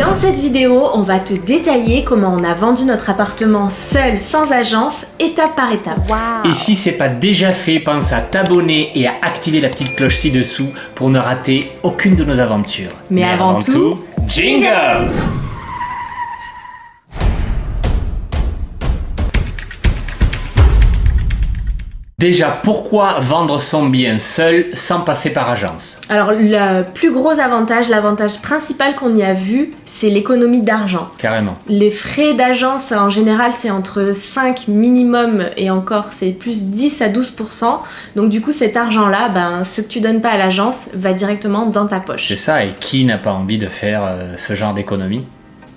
Dans cette vidéo, on va te détailler comment on a vendu notre appartement seul, sans agence, étape par étape. Wow. Et si c'est pas déjà fait, pense à t'abonner et à activer la petite cloche ci-dessous pour ne rater aucune de nos aventures. Mais avant tout, jingle! Déjà, pourquoi vendre son bien seul sans passer par agence? Alors, le plus gros avantage, l'avantage principal qu'on y a vu, c'est l'économie d'argent. Carrément. Les frais d'agence, en général, c'est entre 5 minimum et encore, c'est plus 10 à 12%. Donc, du coup, cet argent-là, ce que tu donnes pas à l'agence va directement dans ta poche. C'est ça, et qui n'a pas envie de faire ce genre d'économie?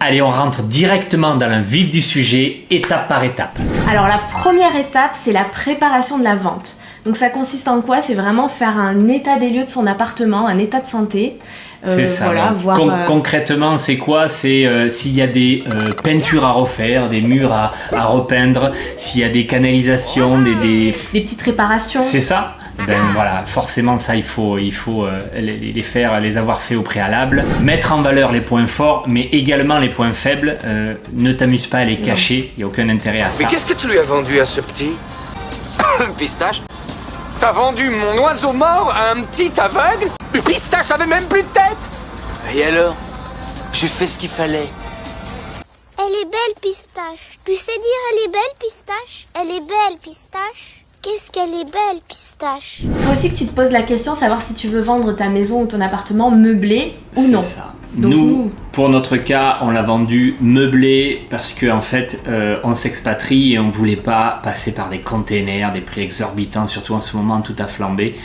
Allez, on rentre directement dans le vif du sujet, étape par étape. Alors la première étape, c'est la préparation de la vente. Donc ça consiste en quoi? C'est vraiment faire un état des lieux de son appartement, un état de santé. C'est ça. Voilà, voir, concrètement, c'est quoi? C'est s'il y a des peintures à refaire, des murs à repeindre, s'il y a des canalisations, des petites réparations. C'est ça. Ben voilà, forcément ça il faut les avoir fait au préalable, mettre en valeur les points forts mais également les points faibles, ne t'amuse pas à les cacher, il n'y a aucun intérêt à ça. Mais qu'est-ce que tu lui as vendu à ce petit? Pistache? T'as vendu mon oiseau mort à un petit aveugle? Le Pistache avait même plus de tête! Et alors? J'ai fait ce qu'il fallait. Elle est belle, Pistache. Tu sais dire elle est belle, Pistache? Elle est belle, Pistache. Qu'est-ce qu'elle est belle, Pistache. Faut aussi que tu te poses la question, savoir si tu veux vendre ta maison ou ton appartement meublé ou non. C'est ça. Donc nous, pour notre cas, on l'a vendu meublé parce qu'en fait, on s'expatrie et on voulait pas passer par des containers, des prix exorbitants, surtout en ce moment, tout a flambé.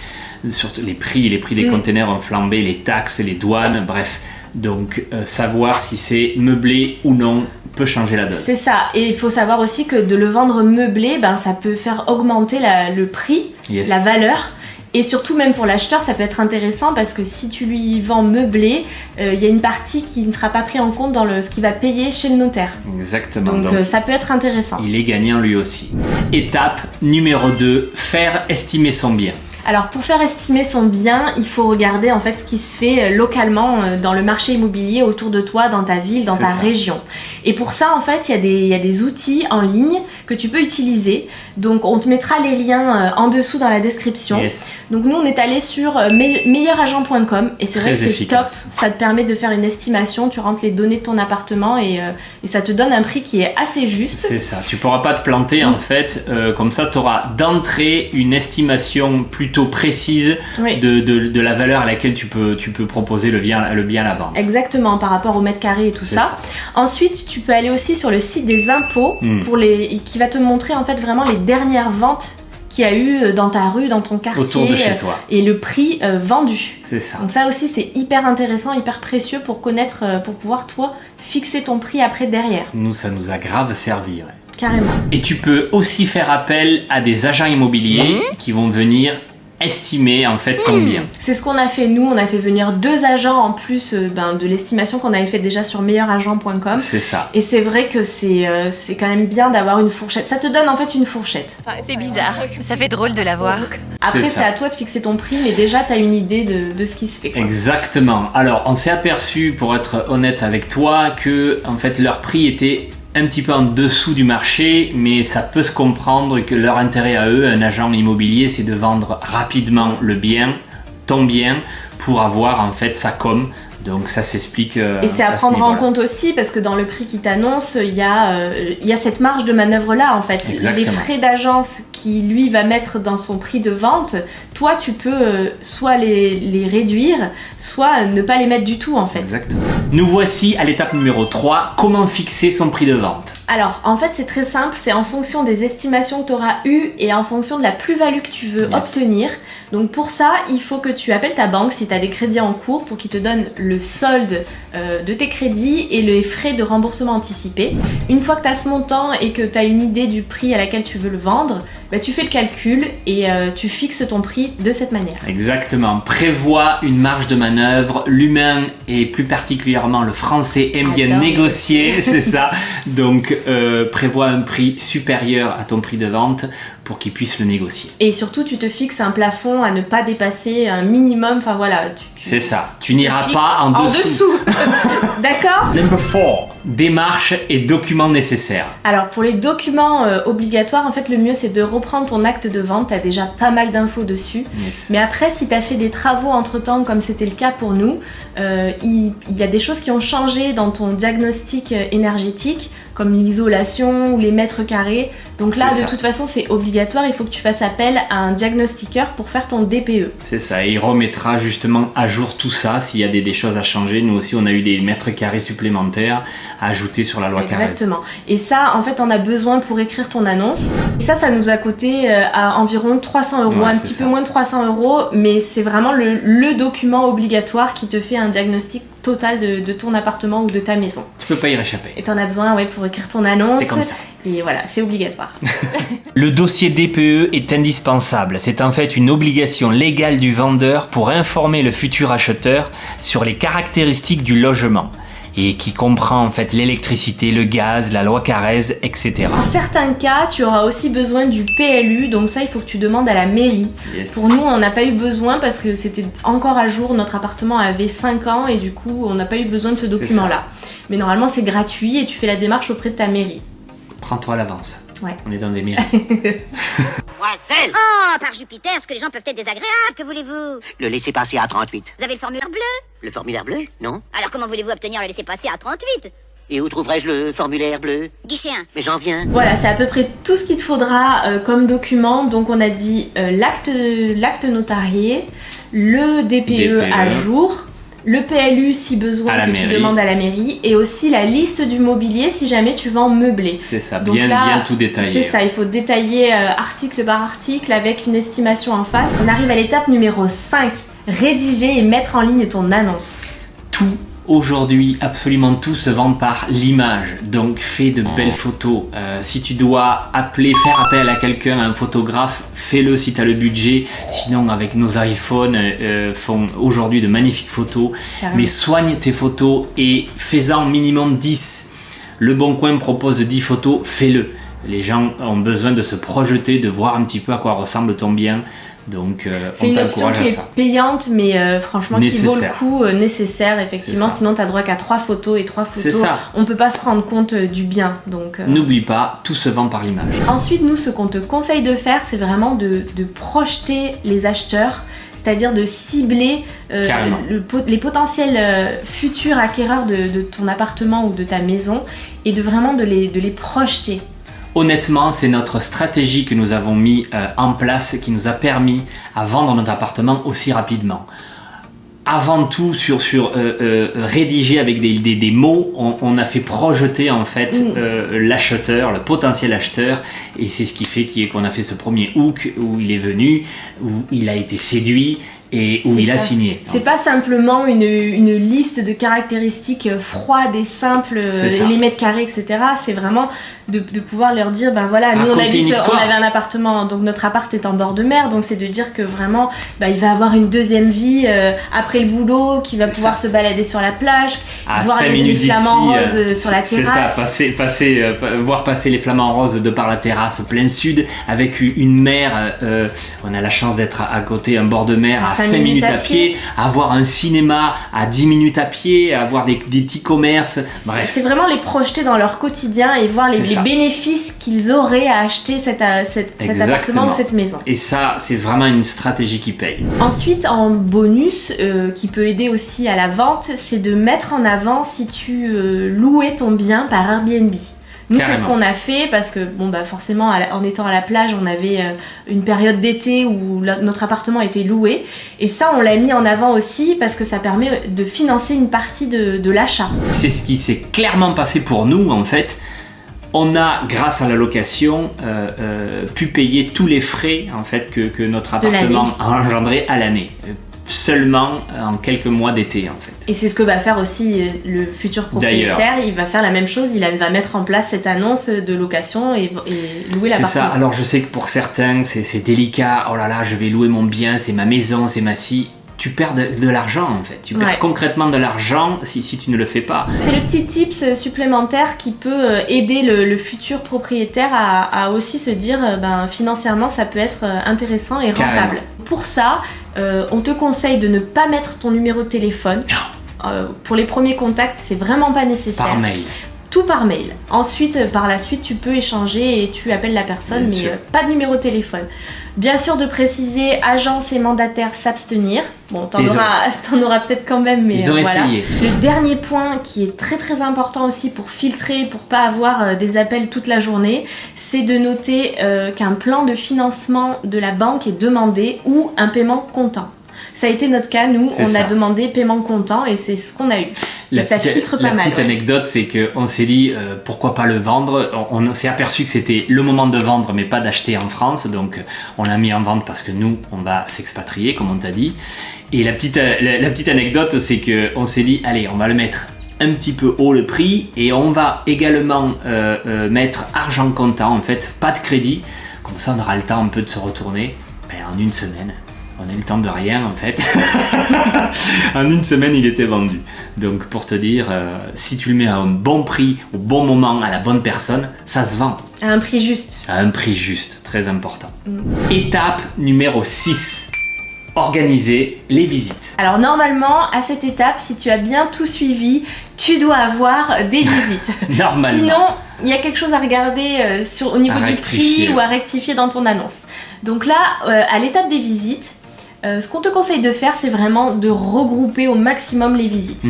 Surtout les prix des containers ont flambé, les taxes, les douanes, bref. Donc, savoir si c'est meublé ou non peut changer la donne. C'est ça, et il faut savoir aussi que de le vendre meublé, ça peut faire augmenter le prix, la valeur. Et surtout, même pour l'acheteur, ça peut être intéressant parce que si tu lui vends meublé, il y a une partie qui ne sera pas prise en compte dans ce qu'il va payer chez le notaire. Exactement. Donc ça peut être intéressant. Il est gagnant lui aussi. Étape numéro 2, faire estimer son bien. Alors pour faire estimer son bien, il faut regarder en fait ce qui se fait localement dans le marché immobilier autour de toi, dans ta ville, dans ta région. Et pour ça en fait, il y a des outils en ligne que tu peux utiliser. Donc on te mettra les liens en dessous dans la description. Donc nous on est allé sur meilleuragent.com et c'est vrai que c'est top. Ça te permet de faire une estimation, tu rentres les données de ton appartement et ça te donne un prix qui est assez juste. C'est ça, tu pourras pas te planter en fait. Comme ça tu auras d'entrée une estimation plutôt précise de la valeur à laquelle tu peux proposer le bien à la vente. Exactement, par rapport au mètre carré et tout ça. Ensuite, tu peux aller aussi sur le site des impôts qui va te montrer en fait vraiment les dernières ventes qu'il y a eu dans ta rue, dans ton quartier, autour de chez toi. Et le prix vendu. C'est ça. Donc ça aussi, c'est hyper intéressant, hyper précieux pour connaître, pour pouvoir toi fixer ton prix après derrière. Nous, ça nous a grave servi. Carrément. Et tu peux aussi faire appel à des agents immobiliers qui vont venir estimer en fait ton bien. C'est ce qu'on a fait nous, on a fait venir 2 agents en plus de l'estimation qu'on avait fait déjà sur meilleuragent.com. C'est ça. Et c'est vrai que c'est quand même bien d'avoir une fourchette. Ça te donne en fait une fourchette. C'est bizarre, ça fait drôle de l'avoir. Après c'est à toi de fixer ton prix, mais déjà t'as une idée de ce qui se fait. Exactement. Alors on s'est aperçu, pour être honnête avec toi, que en fait leur prix était un petit peu en dessous du marché, mais ça peut se comprendre que leur intérêt à eux, un agent immobilier, c'est de vendre rapidement le bien, ton bien, pour avoir en fait sa com. Donc ça s'explique. Et c'est à prendre en compte aussi parce que dans le prix qui t'annonce, il y a cette marge de manœuvre là en fait. Exactement. Les frais d'agence qui lui va mettre dans son prix de vente, toi tu peux soit les réduire, soit ne pas les mettre du tout en fait. Exactement. Nous voici à l'étape numéro 3, comment fixer son prix de vente. Alors en fait c'est très simple, c'est en fonction des estimations que tu auras eues et en fonction de la plus-value que tu veux obtenir. Donc pour ça, il faut que tu appelles ta banque si tu as des crédits en cours pour qu'ils te donnent le solde de tes crédits et les frais de remboursement anticipé. Une fois que tu as ce montant et que tu as une idée du prix à laquelle tu veux le vendre, tu fais le calcul et tu fixes ton prix de cette manière. Exactement, prévois une marge de manœuvre. L'humain et plus particulièrement le français aime bien négocier, c'est ça. Donc prévois un prix supérieur à ton prix de vente pour qu'ils puissent le négocier. Et surtout, tu te fixes un plafond à ne pas dépasser un minimum. Enfin voilà. C'est ça. Tu n'iras pas en dessous. D'accord ? Number 4. Démarches et documents nécessaires. Alors pour les documents obligatoires, en fait le mieux c'est de reprendre ton acte de vente, tu as déjà pas mal d'infos dessus. Yes. Mais après si tu as fait des travaux entre temps comme c'était le cas pour nous, il y a des choses qui ont changé dans ton diagnostic énergétique comme l'isolation ou les mètres carrés. Donc là de toute façon c'est obligatoire, il faut que tu fasses appel à un diagnostiqueur pour faire ton DPE. C'est ça, et il remettra justement à jour tout ça s'il y a des choses à changer. Nous aussi on a eu des mètres carrés supplémentaires à ajouter sur la loi Carrez. Exactement. Et ça, en fait, on a besoin pour écrire ton annonce. Et ça nous a coûté à environ 300 €, un petit peu moins de 300 €, mais c'est vraiment le document obligatoire qui te fait un diagnostic total de ton appartement ou de ta maison. Tu peux pas y réchapper. Et t'en as besoin, pour écrire ton annonce. C'est comme ça. Et voilà, c'est obligatoire. Le dossier DPE est indispensable. C'est en fait une obligation légale du vendeur pour informer le futur acheteur sur les caractéristiques du logement, et qui comprend en fait l'électricité, le gaz, la loi Carrez, etc. En certains cas, tu auras aussi besoin du PLU, donc ça il faut que tu demandes à la mairie. Yes. Pour nous, on n'a pas eu besoin parce que c'était encore à jour, notre appartement avait 5 ans et du coup on n'a pas eu besoin de ce document-là. Mais normalement c'est gratuit et tu fais la démarche auprès de ta mairie. Prends-toi à l'avance. Ouais. On est dans des mairies. Demoiselle! Oh, par Jupiter, ce que les gens peuvent être désagréables, que voulez-vous? Le laissez-passer à 38. Vous avez le formulaire bleu? Le formulaire bleu? Non. Alors comment voulez-vous obtenir le laissez-passer à 38? Et où trouverai-je le formulaire bleu? Guichet 1. Mais j'en viens. Voilà, c'est à peu près tout ce qu'il te faudra comme document. Donc on a dit l'acte notarié, le DPE à jour, le PLU si besoin que tu demandes à la mairie, et aussi la liste du mobilier si jamais tu vends meublé. C'est ça, donc bien tout détaillé. C'est ça, il faut détailler article par article avec une estimation en face. On arrive à l'étape numéro 5, rédiger et mettre en ligne ton annonce. Tout. Aujourd'hui, absolument tout se vend par l'image, donc fais de belles photos. Si tu dois faire appel à quelqu'un, à un photographe, fais-le si tu as le budget. Sinon, avec nos iPhones, font aujourd'hui de magnifiques photos. Carrément. Mais soigne tes photos et fais-en minimum 10. Le Bon Coin propose 10 photos, fais-le. Les gens ont besoin de se projeter, de voir un petit peu à quoi ressemble ton bien. Donc, c'est une option qui est payante, mais franchement qui vaut le coup, nécessaire effectivement. Sinon, tu n'as droit qu'à 3 photos et 3 photos. On ne peut pas se rendre compte du bien. Donc, n'oublie pas, tout se vend par l'image. Ensuite, nous, ce qu'on te conseille de faire, c'est vraiment de projeter les acheteurs, c'est-à-dire de cibler les potentiels futurs acquéreurs de ton appartement ou de ta maison et de vraiment de les projeter. Honnêtement, c'est notre stratégie que nous avons mis en place qui nous a permis à vendre notre appartement aussi rapidement. Avant tout, sur rédiger avec des mots, on a fait projeter en fait l'acheteur, le potentiel acheteur, et c'est ce qui fait qu'on a fait ce premier hook où il est venu, où il a été séduit et où il a signé. C'est pas simplement une liste de caractéristiques froides et simples, et les mètres carrés, etc. C'est vraiment de pouvoir leur dire, ben voilà, nous on avait un appartement, donc notre appart est en bord de mer, donc c'est de dire que vraiment, il va avoir une deuxième vie après le boulot, qui va pouvoir se balader sur la plage, voir les flamants roses sur la terrasse. C'est ça, voir passer les flamants roses de par la terrasse, plein sud, avec une mer, on a la chance d'être à côté, un bord de mer, à 5 minutes à pied, avoir un cinéma à 10 minutes à pied, avoir des petits commerces, bref. C'est vraiment les projeter dans leur quotidien et voir les bénéfices qu'ils auraient à acheter cet appartement ou cette maison. Et ça, c'est vraiment une stratégie qui paye. Ensuite, en bonus, qui peut aider aussi à la vente, c'est de mettre en avant si tu louais ton bien par Airbnb. Nous, c'est ce qu'on a fait parce que, forcément, en étant à la plage, on avait une période d'été où notre appartement était loué. Et ça, on l'a mis en avant aussi parce que ça permet de financer une partie de l'achat. C'est ce qui s'est clairement passé pour nous, en fait. On a, grâce à la location, pu payer tous les frais, en fait, que notre appartement a engendré à l'année. Seulement en quelques mois d'été, en fait. Et c'est ce que va faire aussi le futur propriétaire. D'ailleurs, il va faire la même chose, il va mettre en place cette annonce de location et louer l'appartement. C'est ça, alors je sais que pour certains c'est délicat, oh là là, je vais louer mon bien, c'est ma maison, c'est ma scie. tu perds de l'argent en fait. Tu perds concrètement de l'argent si tu ne le fais pas. C'est le petit tips supplémentaire qui peut aider le futur propriétaire à aussi se dire financièrement ça peut être intéressant et rentable. Carrément. Pour ça, on te conseille de ne pas mettre ton numéro de téléphone. Pour les premiers contacts, c'est vraiment pas nécessaire. Par mail. Tout par mail. Ensuite, par la suite, tu peux échanger et tu appelles la personne, mais pas de numéro de téléphone. Bien sûr, de préciser agence et mandataire s'abstenir. Bon, t'en auras peut-être quand même, mais ils ont essayé. Le dernier point qui est très très important aussi pour filtrer, pour pas avoir des appels toute la journée, c'est de noter qu'un plan de financement de la banque est demandé ou un paiement comptant. Ça a été notre cas, nous, on a demandé paiement comptant et c'est ce qu'on a eu. Ça filtre pas mal. La petite anecdote, c'est qu'on s'est dit pourquoi pas le vendre. On s'est aperçu que c'était le moment de vendre, mais pas d'acheter en France. Donc on l'a mis en vente parce que nous, on va s'expatrier, comme on t'a dit. Et la petite anecdote, c'est qu'on s'est dit allez, on va le mettre un petit peu haut le prix et on va également mettre argent comptant, en fait, pas de crédit. Comme ça, on aura le temps un peu de se retourner. En une semaine. On a eu le temps de rien en fait. En une semaine, il était vendu. Donc pour te dire, si tu le mets à un bon prix, au bon moment, à la bonne personne, ça se vend. À un prix juste. À un prix juste, très important. Étape numéro 6. Organiser les visites. Alors normalement, à cette étape, si tu as bien tout suivi, tu dois avoir des visites. Normalement. Sinon, il y a quelque chose à regarder au niveau du prix ou à rectifier dans ton annonce. Donc là, à l'étape des visites, ce qu'on te conseille de faire, c'est vraiment de regrouper au maximum les visites.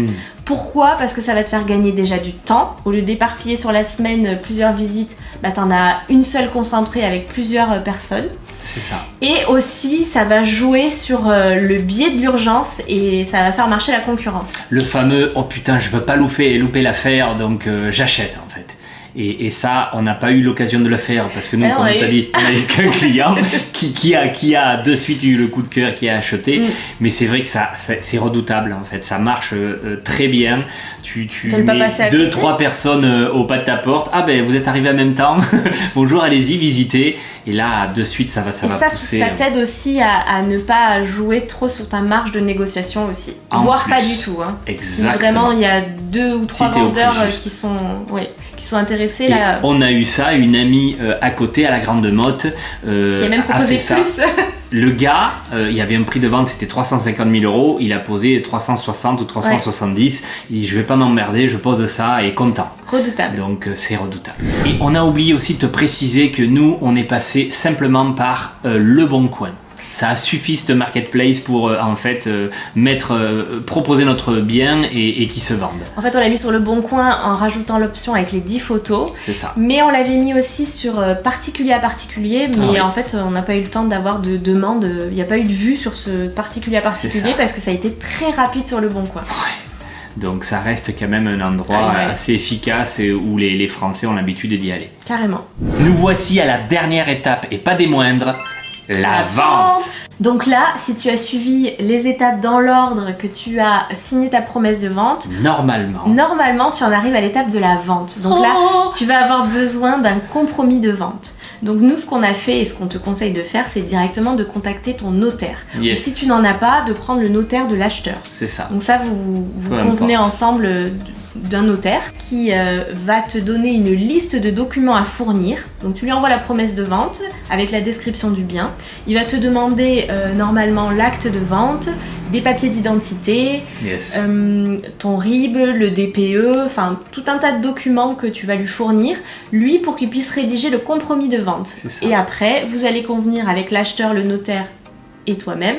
Pourquoi ? Parce que ça va te faire gagner déjà du temps. Au lieu d'éparpiller sur la semaine plusieurs visites, t'en as une seule concentrée avec plusieurs personnes. C'est ça. Et aussi, ça va jouer sur le biais de l'urgence et ça va faire marcher la concurrence. Le fameux « oh putain, je veux pas louper l'affaire, donc j'achète » en fait. Et ça, on n'a pas eu l'occasion de le faire parce que nous, comme on t'a dit, on a eu qu'un client qui a de suite eu le coup de cœur, qui a acheté. Mais c'est vrai que c'est redoutable en fait. Ça marche très bien. Tu mets 2-3 personnes au pas de ta porte. Ah ben, vous êtes arrivés en même temps. Bonjour, allez-y, visitez. Et là, de suite, ça va pousser. Ça t'aide aussi à ne pas jouer trop sur ta marge de négociation aussi. Voire pas du tout. Exactement. Si vraiment il y a 2 ou 3 vendeurs qui sont intéressés. Là, on a eu ça, une amie à côté, à la Grande Motte. Qui a même proposé plus. Le gars, il y avait un prix de vente, c'était 350 000 €. Il a posé 360 ou 370. Il dit, je vais pas m'emmerder, je pose ça et content. Redoutable. Donc c'est redoutable. Et on a oublié aussi de te préciser que nous, on est passé simplement par Le Bon Coin. Ça a suffi cette marketplace pour proposer notre bien et qui se vende. En fait, on l'a mis sur Le Bon Coin en rajoutant l'option avec les 10 photos. C'est ça. Mais on l'avait mis aussi sur particulier à particulier. Mais en fait, on n'a pas eu le temps d'avoir de demande. Il n'y a pas eu de vue sur ce particulier à particulier parce que ça a été très rapide sur Le Bon Coin. Ouais. Donc ça reste quand même un endroit assez efficace et où les Français ont l'habitude d'y aller. Carrément. Nous voici à la dernière étape et pas des moindres. La vente. Donc là, si tu as suivi les étapes dans l'ordre, que tu as signé ta promesse de vente, normalement tu en arrives à l'étape de la vente. Donc là, tu vas avoir besoin d'un compromis de vente. Donc nous, ce qu'on a fait et ce qu'on te conseille de faire, c'est directement de contacter ton notaire. Ou si tu n'en as pas, de prendre le notaire de l'acheteur. C'est ça. Donc ça, vous convenez ensemble d'un notaire qui va te donner une liste de documents à fournir. Donc tu lui envoies la promesse de vente avec la description du bien. Il va te demander normalement l'acte de vente, des papiers d'identité, ton RIB, le DPE, enfin tout un tas de documents que tu vas lui fournir, lui, pour qu'il puisse rédiger le compromis de vente. Et après, vous allez convenir avec l'acheteur, le notaire et toi-même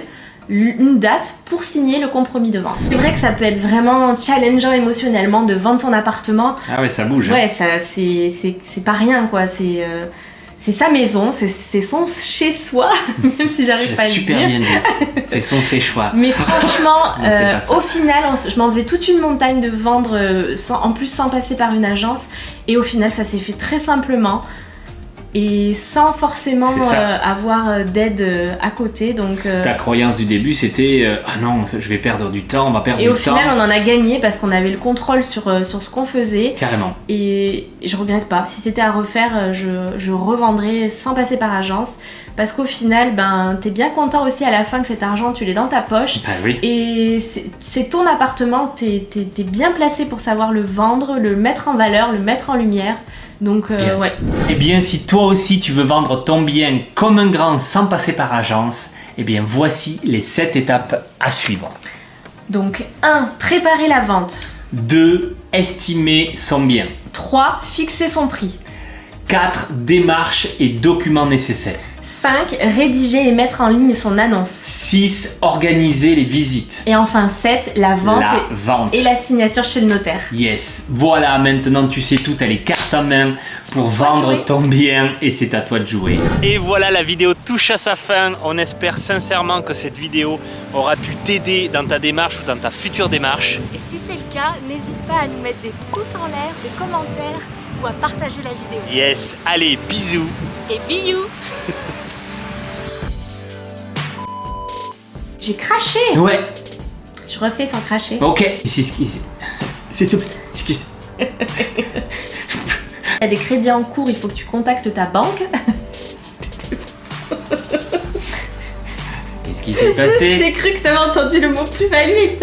une date pour signer le compromis de vente. C'est vrai que ça peut être vraiment challengeant émotionnellement de vendre son appartement. Ah ouais, ça bouge. Ouais, c'est pas rien quoi. C'est sa maison, c'est son chez-soi, même si j'arrive pas à le dire. Super bien dit. C'est son chez-soi. Mais franchement, au final, je m'en faisais toute une montagne de vendre, sans passer par une agence. Et au final, ça s'est fait très simplement. et sans forcément avoir d'aide à côté. Donc, ta croyance du début c'était ah non, je vais perdre du temps, on va perdre du temps. Et au final on en a gagné parce qu'on avait le contrôle sur ce qu'on faisait. Carrément. Et je regrette pas. Si c'était à refaire, je revendrais sans passer par agence. Parce qu'au final, t'es bien content aussi à la fin que cet argent tu l'aies dans ta poche. Bah oui. Et c'est ton appartement, t'es bien placé pour savoir le vendre, le mettre en valeur, le mettre en lumière. Donc ouais. Eh bien si toi aussi tu veux vendre ton bien comme un grand sans passer par agence, eh bien voici les 7 étapes à suivre. Donc 1. Préparer la vente. 2. Estimer son bien. 3. Fixer son prix. 4. Démarches et documents nécessaires. 5. Rédiger et mettre en ligne son annonce. 6. Organiser les visites. Et enfin 7. La vente et la signature chez le notaire. Yes, voilà, maintenant tu sais tout, t'as les cartes en main pour vendre ton bien et c'est à toi de jouer. Et voilà, la vidéo touche à sa fin. On espère sincèrement que cette vidéo aura pu t'aider dans ta démarche ou dans ta future démarche. Et si c'est le cas, n'hésite pas à nous mettre des pouces en l'air, des commentaires ou à partager la vidéo. Yes, allez, bisous. Et bisous. J'ai craché. Ouais. Je refais sans cracher. Ok. C'est Il y a des crédits en cours, il faut que tu contactes ta banque. Qu'est-ce qui s'est passé? J'ai cru que tu avais entendu le mot plus-value.